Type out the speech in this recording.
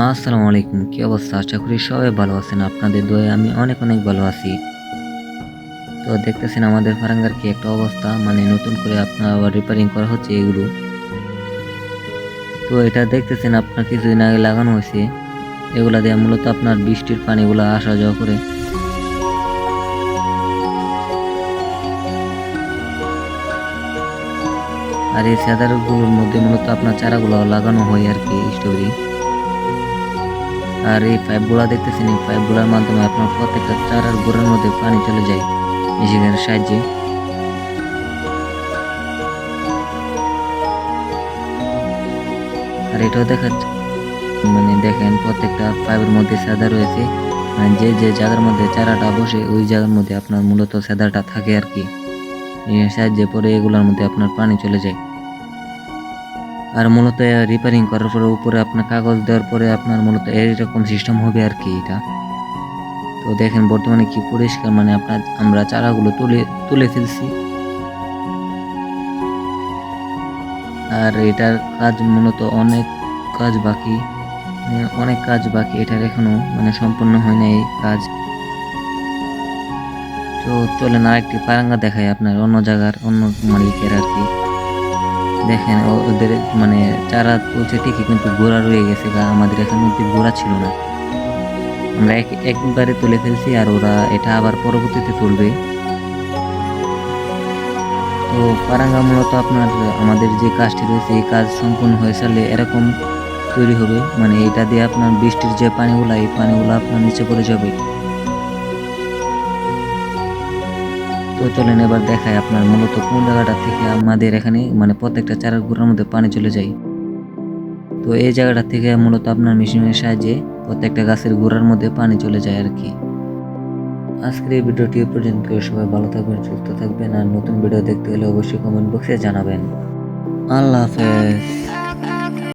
আসসালামু আলাইকুম। কি অবস্থা? আশা করি সবাই ভালো আছেন। আপনাদের দোয়ায় আমি অনেক, অনেক ভালো আছি। তো দেখতেছেন আমাদের ফারাঙ্গার কি একটা অবস্থা, মানে নতুন করে আপনার আবার রিপেয়ারিং করা হচ্ছে এগুলো। তো এটা দেখতেছেন আপনার কিছুদিন আগে লাগানো হয়েছে। এগুলা দিয়ে মূলত আপনার বৃষ্টির পানিগুলা আসা যাওয়া করে। আর এই সেদারগুলোর মধ্যে মূলত আপনার চারাগুলো লাগানো হয় আরকি স্ট্রবেরি। আর এই পাইপগুলা দেখতেছেন, এই পাইপগুলার মাধ্যমে আপনার প্রত্যেকটা চারার গোড়ার মধ্যে পানি চলে যায় মেশিনের সাহায্যে। আর এটাও দেখাচ্ছে, মানে দেখেন প্রত্যেকটা পাইপের মধ্যে ছাদা রয়েছে। মানে যে জায়গার মধ্যে চারাটা বসে ওই জায়গার মধ্যে আপনার মূলত ছাদাটা থাকে আর কি। এর সাহায্যে পরে এগুলোর মধ্যে আপনার পানি চলে যায়। আর মূলত রিপেয়ারিং করার পরে উপরে আপনার কাগজ দেওয়ার পরে আপনার মূলত এইরকম সিস্টেম হবে আর কি এটা। তো দেখেন বর্তমানে কি পরিষ্কার, মানে আমরা চারাগুলো তুলে তুলে ফেলছি। আর এটার কাজ মূলত অনেক কাজ বাকি, অনেক কাজ বাকি এটার এখনো, মানে সম্পূর্ণ হয় নাই এই কাজ। তো চলেন আরেকটি পারাঙ্গা দেখাই আপনার অন্য জায়গার অন্য মালিকের আর কি। দেখেন ওদের মানে চারা তুলছে ঠিকই, কিন্তু গোড়া রয়ে গেছে গা, আমাদের এখানে অব্দি গোড়া ছিল না। আমরা একবারে তুলে ফেলছি আর ওরা এটা আবার পরবর্তীতে তুলবে। তো পারাঙ্গা মূলত আপনার আমাদের যে কাজটি রয়েছে এই কাজ সম্পূর্ণ হয়ে সারলে এরকম তৈরি হবে, মানে এটা দিয়ে আপনার বৃষ্টির যে পানিগুলা এই পানিগুলা আপনার নিচে পড়ে যাবে। তো চলেন এবার দেখাই আপনার মূলত কোন জায়গাটা থেকে আমাদের এখানে মানে প্রত্যেকটা চারার গোড়ার মধ্যে পানি চলে যায়। তো এই জায়গাটা থেকে মূলত আপনার মেশিনের সাহায্যে প্রত্যেকটা গাছের গোড়ার মধ্যে পানি চলে যায় আর কি। আজকের এই ভিডিওটি এ পর্যন্ত। সবাই ভালো থাকবেন, সুস্থ থাকবেন, আর নতুন ভিডিও দেখতে হলে অবশ্যই কমেন্ট বক্সে জানাবেন। আল্লাহ হাফেজ।